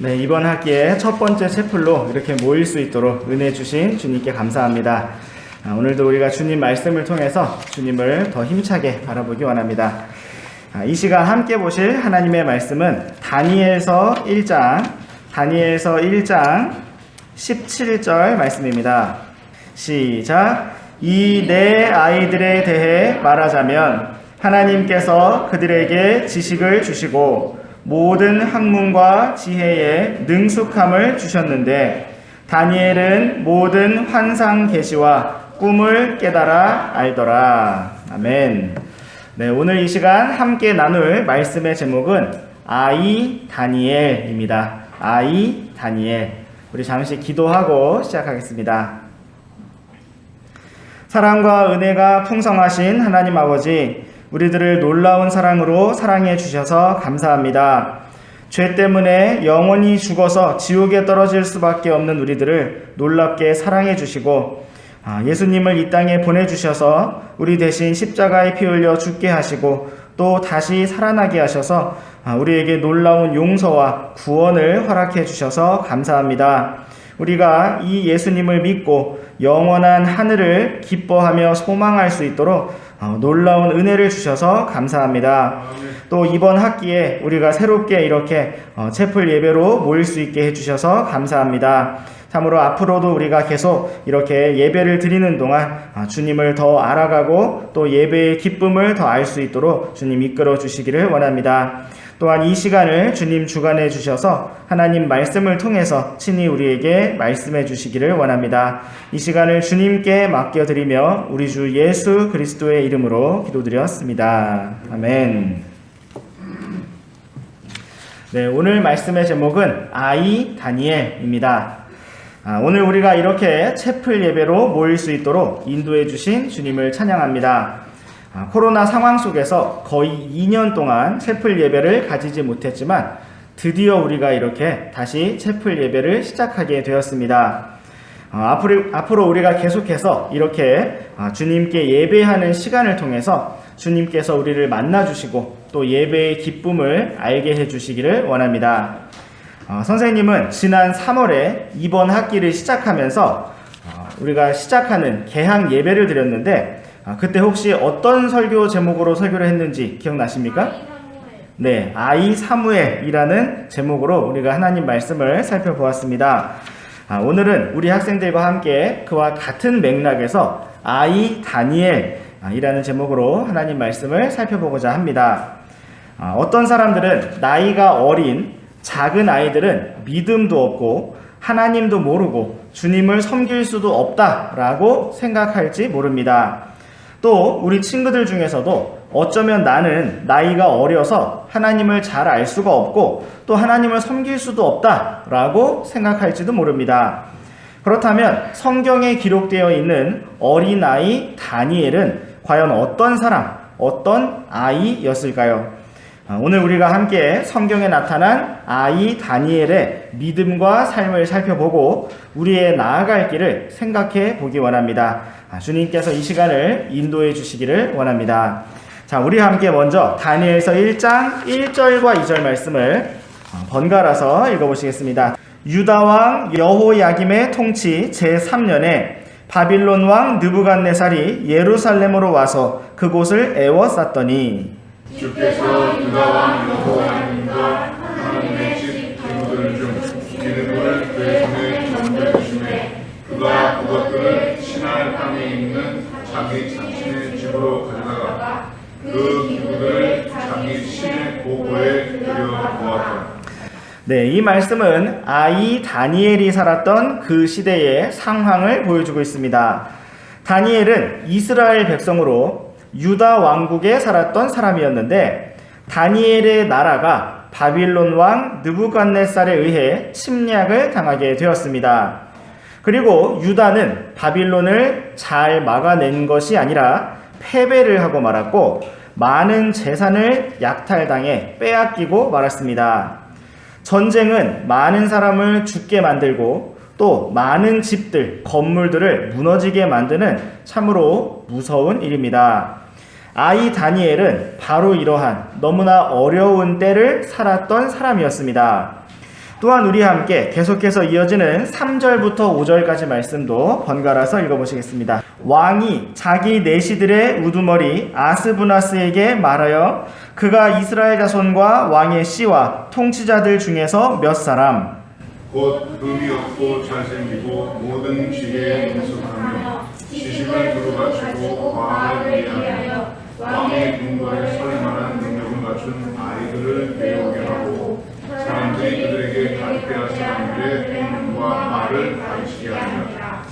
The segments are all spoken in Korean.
네, 이번 학기에 첫 번째 채플로 이렇게 모일 수 있도록 은혜 주신 주님께 감사합니다. 오늘도 우리가 주님 말씀을 통해서 주님을 더 힘차게 바라보기 원합니다. 이 시간 함께 보실 하나님의 말씀은 다니엘서 1장 17절 말씀입니다. 시작. 이 네 아이들에 대해 말하자면 하나님께서 그들에게 지식을 주시고 모든 학문과 지혜에 능숙함을 주셨는데 다니엘은 모든 환상 계시와 꿈을 깨달아 알더라. 아멘. 네, 오늘 이 시간 함께 나눌 말씀의 제목은 아이 다니엘입니다. 아이 다니엘. 우리 잠시 기도하고 시작하겠습니다. 사랑과 은혜가 풍성하신 하나님 아버지, 우리들을 놀라운 사랑으로 사랑해 주셔서 감사합니다. 죄 때문에 영원히 죽어서 지옥에 떨어질 수밖에 없는 우리들을 놀랍게 사랑해 주시고 예수님을 이 땅에 보내주셔서 우리 대신 십자가에 피 흘려 죽게 하시고 또 다시 살아나게 하셔서 우리에게 놀라운 용서와 구원을 허락해 주셔서 감사합니다. 우리가 이 예수님을 믿고 영원한 하늘을 기뻐하며 소망할 수 있도록 놀라운 은혜를 주셔서 감사합니다. 또 이번 학기에 우리가 새롭게 이렇게 채플 예배로 모일 수 있게 해주셔서 감사합니다. 참으로 앞으로도 우리가 계속 이렇게 예배를 드리는 동안 주님을 더 알아가고 또 예배의 기쁨을 더 알 수 있도록 주님 이끌어 주시기를 원합니다. 또한 이 시간을 주님 주관해 주셔서 하나님 말씀을 통해서 친히 우리에게 말씀해 주시기를 원합니다. 이 시간을 주님께 맡겨드리며 우리 주 예수 그리스도의 이름으로 기도드렸습니다. 아멘. 네, 오늘 말씀의 제목은 아이 다니엘입니다. 오늘 우리가 이렇게 채플 예배로 모일 수 있도록 인도해 주신 주님을 찬양합니다. 코로나 상황 속에서 거의 2년 동안 채플 예배를 가지지 못했지만 드디어 우리가 이렇게 다시 채플 예배를 시작하게 되었습니다. 앞으로 우리가 계속해서 이렇게 주님께 예배하는 시간을 통해서 주님께서 우리를 만나주시고 또 예배의 기쁨을 알게 해주시기를 원합니다. 선생님은 지난 3월에 이번 학기를 시작하면서 우리가 시작하는 개학 예배를 드렸는데 그때 혹시 어떤 설교 제목으로 설교를 했는지 기억나십니까? 네, 아이 사무엘이라는 제목으로 우리가 하나님 말씀을 살펴보았습니다. 오늘은 우리 학생들과 함께 그와 같은 맥락에서 아이 다니엘이라는 제목으로 하나님 말씀을 살펴보고자 합니다. 어떤 사람들은 나이가 어린 작은 아이들은 믿음도 없고 하나님도 모르고 주님을 섬길 수도 없다라고 생각할지 모릅니다. 또 우리 친구들 중에서도 어쩌면 나는 나이가 어려서 하나님을 잘 알 수가 없고 또 하나님을 섬길 수도 없다라고 생각할지도 모릅니다. 그렇다면 성경에 기록되어 있는 어린아이 다니엘은 과연 어떤 사람, 어떤 아이였을까요? 오늘 우리가 함께 성경에 나타난 아이 다니엘의 믿음과 삶을 살펴보고 우리의 나아갈 길을 생각해 보기 원합니다. 주님께서 이 시간을 인도해 주시기를 원합니다. 자, 우리 함께 먼저 다니엘서 1장 1절과 2절 말씀을 번갈아서 읽어보시겠습니다. 유다왕 여호야김의 통치 제3년에 바빌론 왕 느부갓네살이 예루살렘으로 와서 그곳을 에워쌌더니 주께서 유다왕 여호야김과 하나님의 집 기구들 중 기름을 그의 손에 넘겨주시매 그가 그것들을 신할 땅에 있는 자기 자신의 집으로 가져다가 그 기구들을 자기 신의 보고에 들여보았다. 네, 이 말씀은 아이 다니엘이 살았던 그 시대의 상황을 보여주고 있습니다. 다니엘은 이스라엘 백성으로 유다 왕국에 살았던 사람이었는데 다니엘의 나라가 바빌론 왕 느부갓네살에 의해 침략을 당하게 되었습니다. 그리고 유다는 바빌론을 잘 막아낸 것이 아니라 패배를 하고 말았고 많은 재산을 약탈당해 빼앗기고 말았습니다. 전쟁은 많은 사람을 죽게 만들고 또 많은 집들, 건물들을 무너지게 만드는 참으로 무서운 일입니다. 아이 다니엘은 바로 이러한 너무나 어려운 때를 살았던 사람이었습니다. 또한 우리와 함께 계속해서 이어지는 3절부터 5절까지 말씀도 번갈아서 읽어보시겠습니다. 왕이 자기 내시들의 우두머리 아스부나스에게 말하여 그가 이스라엘 자손과 왕의 씨와 통치자들 중에서 몇 사람 곧 흠이 없고 잘생기고 모든 지혜에 능숙하며 지식을 두루바치고 과학을 이해하여 왕의 궁궐에 설 만한 능력을 갖춘 아이들을 배우게 하고 사람들이 그들에게 가르쳐야 사람들의 행동과 말을 가르치게 하느니라.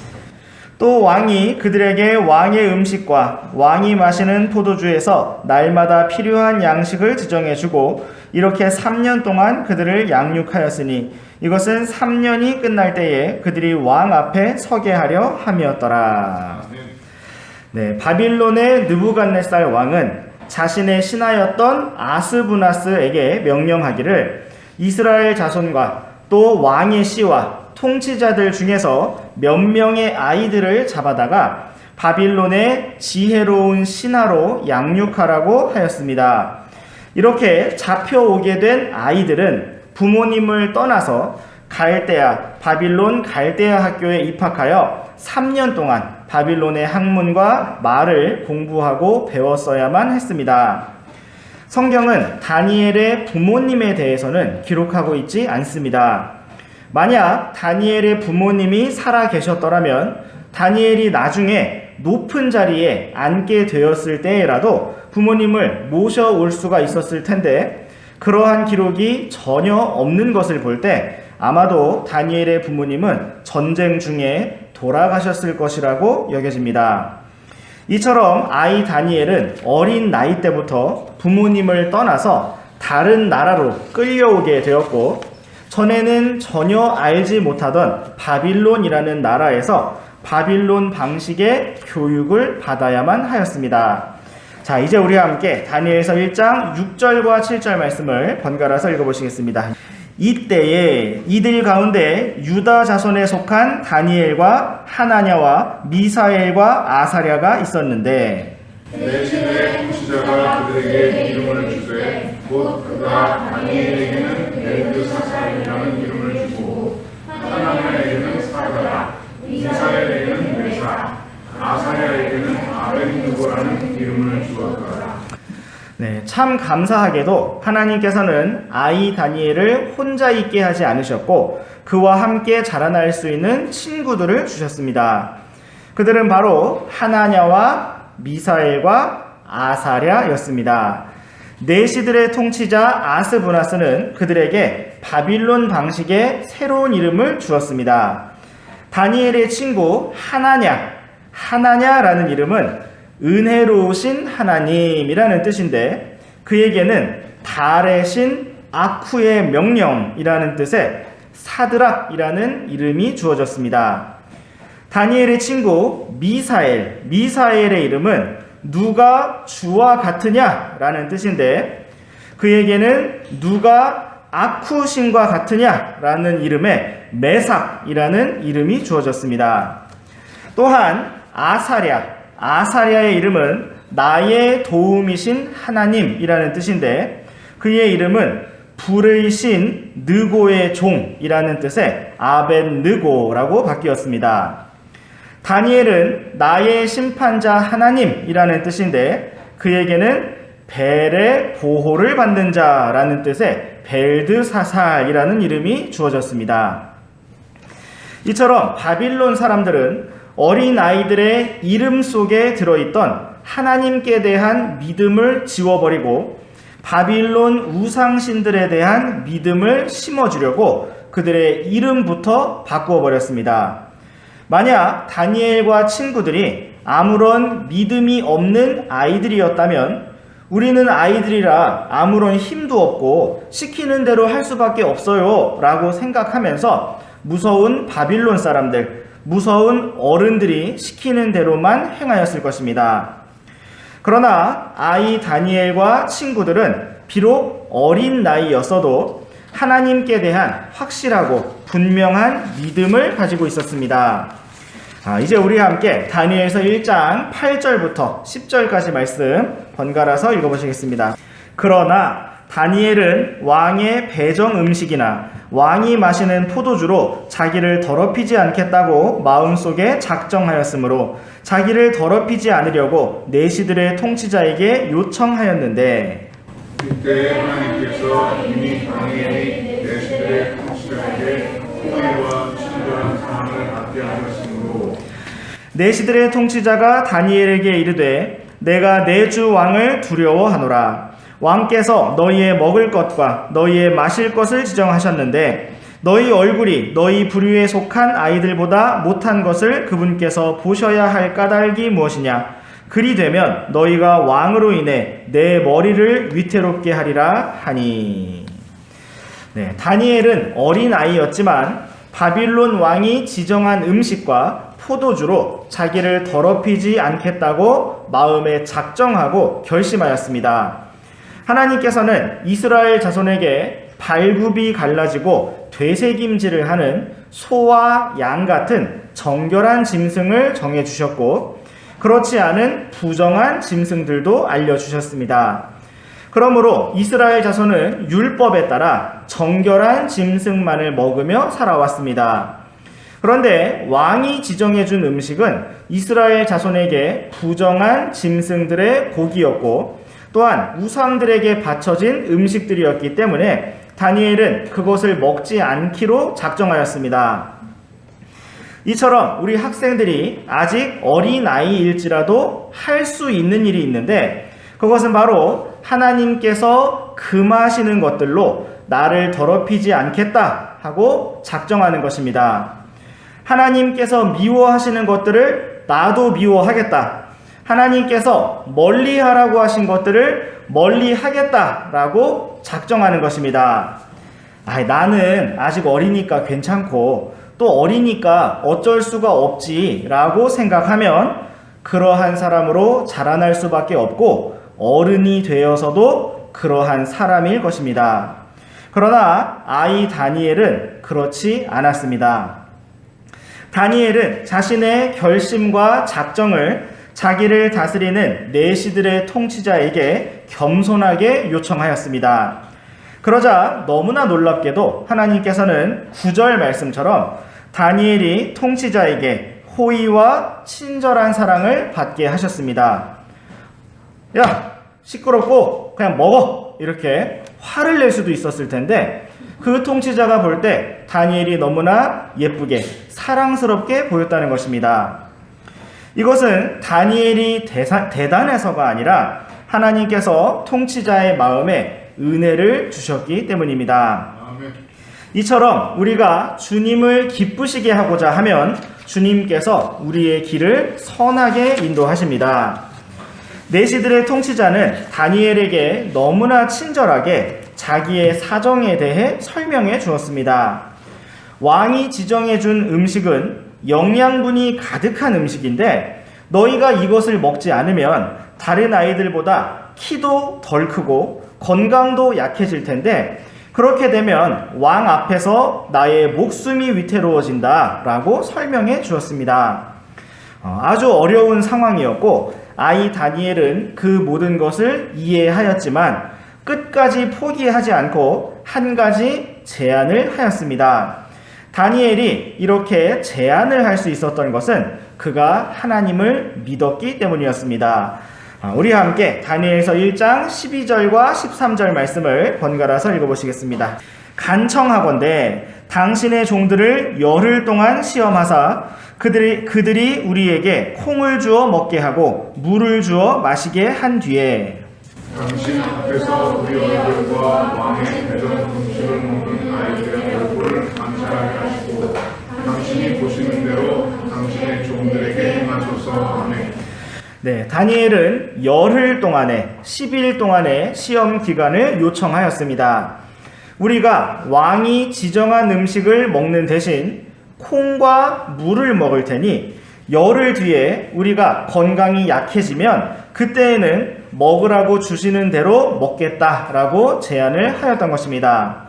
또 왕이 그들에게 왕의 음식과 왕이 마시는 포도주에서 날마다 필요한 양식을 지정해주고 이렇게 3년 동안 그들을 양육하였으니 이것은 3년이 끝날 때에 그들이 왕 앞에 서게 하려 함이었더라. 네, 바빌론의 느부갓네살 왕은 자신의 신하였던 아스부나스에게 명령하기를 이스라엘 자손과 또 왕의 씨와 통치자들 중에서 몇 명의 아이들을 잡아다가 바빌론의 지혜로운 신하로 양육하라고 하였습니다. 이렇게 잡혀오게 된 아이들은 부모님을 떠나서 바빌론 갈대아 학교에 입학하여 3년 동안 바빌론의 학문과 말을 공부하고 배웠어야만 했습니다. 성경은 다니엘의 부모님에 대해서는 기록하고 있지 않습니다. 만약 다니엘의 부모님이 살아 계셨더라면 다니엘이 나중에 높은 자리에 앉게 되었을 때라도 부모님을 모셔올 수가 있었을 텐데 그러한 기록이 전혀 없는 것을 볼 때 아마도 다니엘의 부모님은 전쟁 중에 돌아가셨을 것이라고 여겨집니다. 이처럼 아이 다니엘은 어린 나이 때부터 부모님을 떠나서 다른 나라로 끌려오게 되었고 전에는 전혀 알지 못하던 바빌론이라는 나라에서 바빌론 방식의 교육을 받아야만 하였습니다. 자, 이제 우리와 함께 다니엘서 1장 6절과 7절 말씀을 번갈아서 읽어보시겠습니다. 이때에 이들 가운데 유다 자손에 속한 다니엘과 하나냐와 미사엘과 아사랴가 있었는데 내시의 통치자가 그들에게 이름을 주되 곧 그가 다니엘에게는 벨드사살이라는 이름을 주고 하나냐에게는 사드락, 미사엘에게는 메사, 아사랴에게는 아벤느고라는 이름을 주었더라. 네, 참 감사하게도 하나님께서는 아이 다니엘을 혼자 있게 하지 않으셨고 그와 함께 자라날 수 있는 친구들을 주셨습니다. 그들은 바로 하나냐와 미사엘과 아사랴였습니다. 내시들의 통치자 아스부나스는 그들에게 바빌론 방식의 새로운 이름을 주었습니다. 다니엘의 친구 하나냐라는 이름은 은혜로우신 하나님이라는 뜻인데 그에게는 달의 신 아쿠의 명령이라는 뜻의 사드락이라는 이름이 주어졌습니다. 다니엘의 친구 미사엘의 이름은 누가 주와 같으냐라는 뜻인데 그에게는 누가 아쿠 신과 같으냐라는 이름의 메삭이라는 이름이 주어졌습니다. 또한 아사랴의 이름은 나의 도움이신 하나님이라는 뜻인데 그의 이름은 불의 신 느고의 종이라는 뜻의 아벤느고라고 바뀌었습니다. 다니엘은 나의 심판자 하나님이라는 뜻인데 그에게는 벨의 보호를 받는 자라는 뜻의 벨드사살이라는 이름이 주어졌습니다. 이처럼 바빌론 사람들은 어린 아이들의 이름 속에 들어있던 하나님께 대한 믿음을 지워버리고 바빌론 우상신들에 대한 믿음을 심어주려고 그들의 이름부터 바꾸어버렸습니다. 만약 다니엘과 친구들이 아무런 믿음이 없는 아이들이었다면 우리는 아이들이라 아무런 힘도 없고 시키는 대로 할 수밖에 없어요 라고 생각하면서 무서운 바빌론 사람들, 무서운 어른들이 시키는 대로만 행하였을 것입니다. 그러나 아이 다니엘과 친구들은 비록 어린 나이였어도 하나님께 대한 확실하고 분명한 믿음을 가지고 있었습니다. 이제 우리와 함께 다니엘서 1장 8절부터 10절까지 말씀 번갈아서 읽어보시겠습니다. 그러나 다니엘은 왕의 배정 음식이나 왕이 마시는 포도주로 자기를 더럽히지 않겠다고 마음속에 작정하였으므로 자기를 더럽히지 않으려고 내시들의 통치자에게 요청하였는데 이때 하나님께서 이미 다니엘이 내시들의 통치자에게 호의와 친절한 사랑을 받게 하셨으므로 내시들의 통치자가 다니엘에게 이르되 내가 내 주 왕을 두려워하노라. 왕께서 너희의 먹을 것과 너희의 마실 것을 지정하셨는데 너희 얼굴이 너희 부류에 속한 아이들보다 못한 것을 그분께서 보셔야 할 까닭이 무엇이냐? 그리 되면 너희가 왕으로 인해 내 머리를 위태롭게 하리라 하니. 네, 다니엘은 어린 아이였지만 바빌론 왕이 지정한 음식과 포도주로 자기를 더럽히지 않겠다고 마음에 작정하고 결심하였습니다. 하나님께서는 이스라엘 자손에게 발굽이 갈라지고 되새김질을 하는 소와 양 같은 정결한 짐승을 정해주셨고 그렇지 않은 부정한 짐승들도 알려주셨습니다. 그러므로 이스라엘 자손은 율법에 따라 정결한 짐승만을 먹으며 살아왔습니다. 그런데 왕이 지정해준 음식은 이스라엘 자손에게 부정한 짐승들의 고기였고 또한 우상들에게 바쳐진 음식들이었기 때문에 다니엘은 그것을 먹지 않기로 작정하였습니다. 이처럼 우리 학생들이 아직 어린 아이일지라도 할 수 있는 일이 있는데 그것은 바로 하나님께서 금하시는 것들로 나를 더럽히지 않겠다 하고 작정하는 것입니다. 하나님께서 미워하시는 것들을 나도 미워하겠다. 하나님께서 멀리하라고 하신 것들을 멀리하겠다라고 작정하는 것입니다. 나는 아직 어리니까 괜찮고 또 어리니까 어쩔 수가 없지라고 생각하면 그러한 사람으로 자라날 수밖에 없고 어른이 되어서도 그러한 사람일 것입니다. 그러나 아이 다니엘은 그렇지 않았습니다. 다니엘은 자신의 결심과 작정을 자기를 다스리는 내시들의 통치자에게 겸손하게 요청하였습니다. 그러자 너무나 놀랍게도 하나님께서는 9절 말씀처럼 다니엘이 통치자에게 호의와 친절한 사랑을 받게 하셨습니다. 야, 시끄럽고 그냥 먹어! 이렇게 화를 낼 수도 있었을 텐데 그 통치자가 볼 때 다니엘이 너무나 예쁘게 사랑스럽게 보였다는 것입니다. 이것은 다니엘이 대단해서가 아니라 하나님께서 통치자의 마음에 은혜를 주셨기 때문입니다. 아멘. 이처럼 우리가 주님을 기쁘시게 하고자 하면 주님께서 우리의 길을 선하게 인도하십니다. 내시들의 통치자는 다니엘에게 너무나 친절하게 자기의 사정에 대해 설명해 주었습니다. 왕이 지정해 준 음식은 영양분이 가득한 음식인데 너희가 이것을 먹지 않으면 다른 아이들보다 키도 덜 크고 건강도 약해질 텐데 그렇게 되면 왕 앞에서 나의 목숨이 위태로워진다 라고 설명해 주었습니다. 아주 어려운 상황이었고 아이 다니엘은 그 모든 것을 이해하였지만 끝까지 포기하지 않고 한 가지 제안을 하였습니다. 다니엘이 이렇게 제안을 할 수 있었던 것은 그가 하나님을 믿었기 때문이었습니다. 우리 함께 다니엘서 1장 12절과 13절 말씀을 번갈아서 읽어보시겠습니다. 간청하건대 당신의 종들을 열흘 동안 시험하사 그들이 우리에게 콩을 주어 먹게 하고 물을 주어 마시게 한 뒤에 당신 앞에서 우리 얼굴과 왕의 대전 음식을 먹는 아이들의 얼굴을 감사하게 하시고 당신이 보시는 대로 당신의 종들에게 행하소서. 아멘. 네, 다니엘은 열흘 동안의 10일 동안의 시험 기간을 요청하였습니다. 우리가 왕이 지정한 음식을 먹는 대신 콩과 물을 먹을 테니 열흘 뒤에 우리가 건강이 약해지면 그때에는 먹으라고 주시는 대로 먹겠다라고 제안을 하였던 것입니다.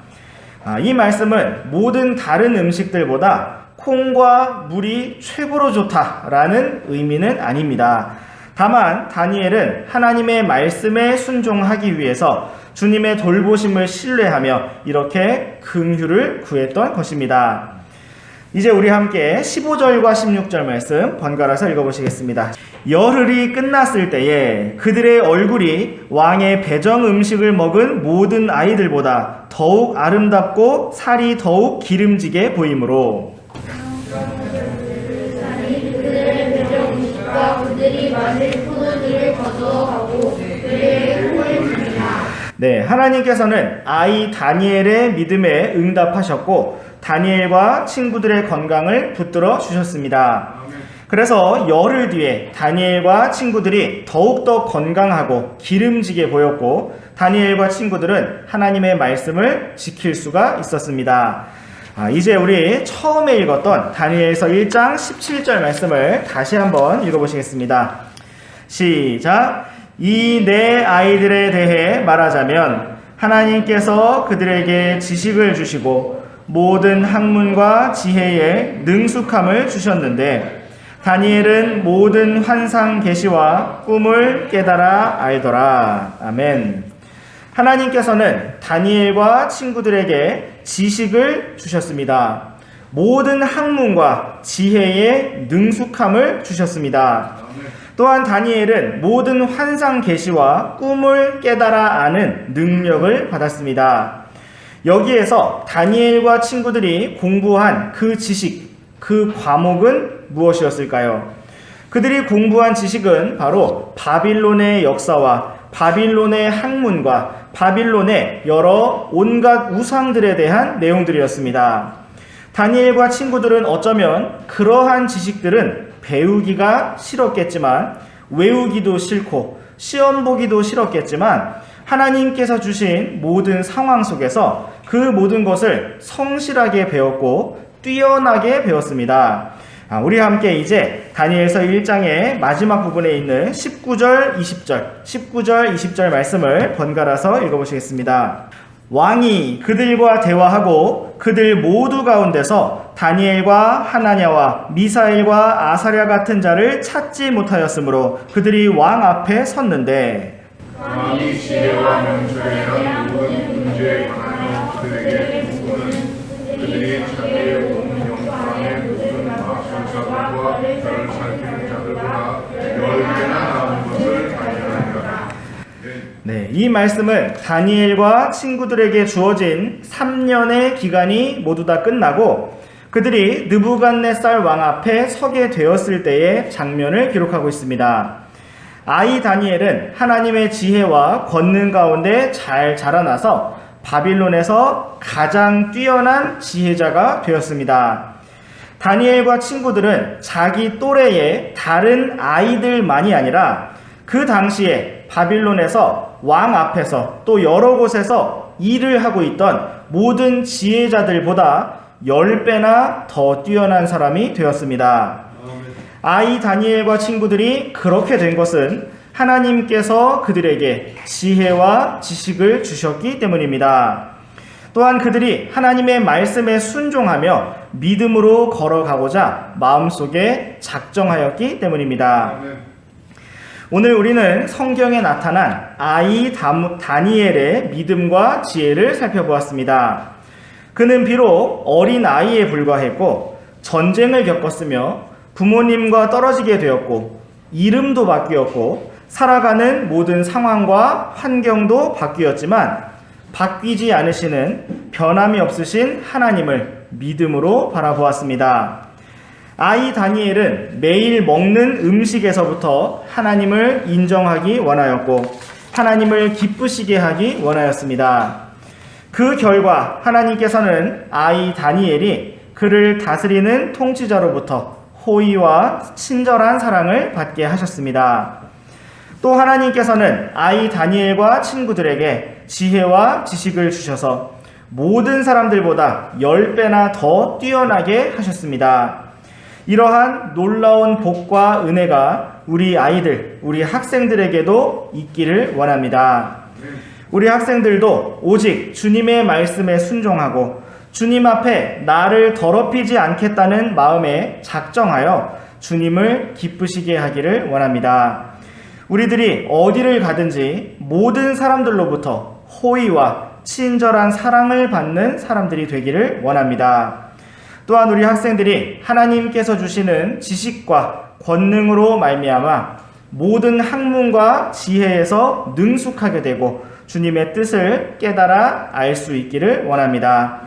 이 말씀은 모든 다른 음식들보다 콩과 물이 최고로 좋다라는 의미는 아닙니다. 다만 다니엘은 하나님의 말씀에 순종하기 위해서 주님의 돌보심을 신뢰하며 이렇게 긍휼을 구했던 것입니다. 이제 우리 함께 15절과 16절 말씀 번갈아서 읽어보시겠습니다. 열흘이 끝났을 때에 그들의 얼굴이 왕의 배정 음식을 먹은 모든 아이들보다 더욱 아름답고 살이 더욱 기름지게 보이므로 그들의 배정 음식과 그들이 마실 포도주를 거두어가고 그들의 꿀을 줍니다. 네, 하나님께서는 아이 다니엘의 믿음에 응답하셨고 다니엘과 친구들의 건강을 붙들어 주셨습니다. 그래서 열흘 뒤에 다니엘과 친구들이 더욱더 건강하고 기름지게 보였고 다니엘과 친구들은 하나님의 말씀을 지킬 수가 있었습니다. 이제 우리 처음에 읽었던 다니엘서 1장 17절 말씀을 다시 한번 읽어보시겠습니다. 시작! 이 네 아이들에 대해 말하자면 하나님께서 그들에게 지식을 주시고 모든 학문과 지혜에 능숙함을 주셨는데 다니엘은 모든 환상 계시와 꿈을 깨달아 알더라. 아멘. 하나님께서는 다니엘과 친구들에게 지식을 주셨습니다. 모든 학문과 지혜에 능숙함을 주셨습니다. 또한 다니엘은 모든 환상 계시와 꿈을 깨달아 아는 능력을 받았습니다. 여기에서 다니엘과 친구들이 공부한 그 지식, 그 과목은 무엇이었을까요? 그들이 공부한 지식은 바로 바빌론의 역사와 바빌론의 학문과 바빌론의 여러 온갖 우상들에 대한 내용들이었습니다. 다니엘과 친구들은 어쩌면 그러한 지식들은 배우기가 싫었겠지만 외우기도 싫고 시험 보기도 싫었겠지만 하나님께서 주신 모든 상황 속에서 그 모든 것을 성실하게 배웠고 뛰어나게 배웠습니다. 우리 함께 이제 다니엘서 1장의 마지막 부분에 있는 19절, 20절 말씀을 번갈아서 읽어보시겠습니다. 왕이 그들과 대화하고 그들 모두 가운데서 다니엘과 하나냐와 미사엘과 아사랴 같은 자를 찾지 못하였으므로 그들이 왕 앞에 섰는데 왕이 지혜와 명철이란 모든 문제에 관하여 그들에게 묻고는 그들이 자기의 온 영광의 모든 마술사들과 별을 살피는 자들보다 10배나 나은 것을 발견하니라. 네, 이 말씀은 다니엘과 친구들에게 주어진 3년의 기간이 모두 다 끝나고 그들이 느부갓네살 왕 앞에 서게 되었을 때의 장면을 기록하고 있습니다. 아이 다니엘은 하나님의 지혜와 권능 가운데 잘 자라나서 바빌론에서 가장 뛰어난 지혜자가 되었습니다. 다니엘과 친구들은 자기 또래의 다른 아이들만이 아니라 그 당시에 바빌론에서 왕 앞에서 또 여러 곳에서 일을 하고 있던 모든 지혜자들보다 10배나 더 뛰어난 사람이 되었습니다. 아이 다니엘과 친구들이 그렇게 된 것은 하나님께서 그들에게 지혜와 지식을 주셨기 때문입니다. 또한 그들이 하나님의 말씀에 순종하며 믿음으로 걸어가고자 마음속에 작정하였기 때문입니다. 오늘 우리는 성경에 나타난 아이 다니엘의 믿음과 지혜를 살펴보았습니다. 그는 비록 어린 아이에 불과했고 전쟁을 겪었으며 부모님과 떨어지게 되었고 이름도 바뀌었고 살아가는 모든 상황과 환경도 바뀌었지만 바뀌지 않으시는 변함이 없으신 하나님을 믿음으로 바라보았습니다. 아이 다니엘은 매일 먹는 음식에서부터 하나님을 인정하기 원하였고 하나님을 기쁘시게 하기 원하였습니다. 그 결과 하나님께서는 아이 다니엘이 그를 다스리는 통치자로부터 호의와 친절한 사랑을 받게 하셨습니다. 또 하나님께서는 아이 다니엘과 친구들에게 지혜와 지식을 주셔서 모든 사람들보다 10배나 더 뛰어나게 하셨습니다. 이러한 놀라운 복과 은혜가 우리 아이들, 우리 학생들에게도 있기를 원합니다. 우리 학생들도 오직 주님의 말씀에 순종하고 주님 앞에 나를 더럽히지 않겠다는 마음에 작정하여 주님을 기쁘시게 하기를 원합니다. 우리들이 어디를 가든지 모든 사람들로부터 호의와 친절한 사랑을 받는 사람들이 되기를 원합니다. 또한 우리 학생들이 하나님께서 주시는 지식과 권능으로 말미암아 모든 학문과 지혜에서 능숙하게 되고 주님의 뜻을 깨달아 알 수 있기를 원합니다.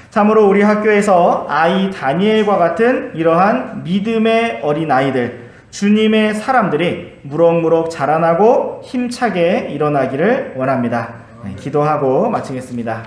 참으로 우리 학교에서 아이 다니엘과 같은 이러한 믿음의 어린 아이들, 주님의 사람들이 무럭무럭 자라나고 힘차게 일어나기를 원합니다. 기도하고 마치겠습니다.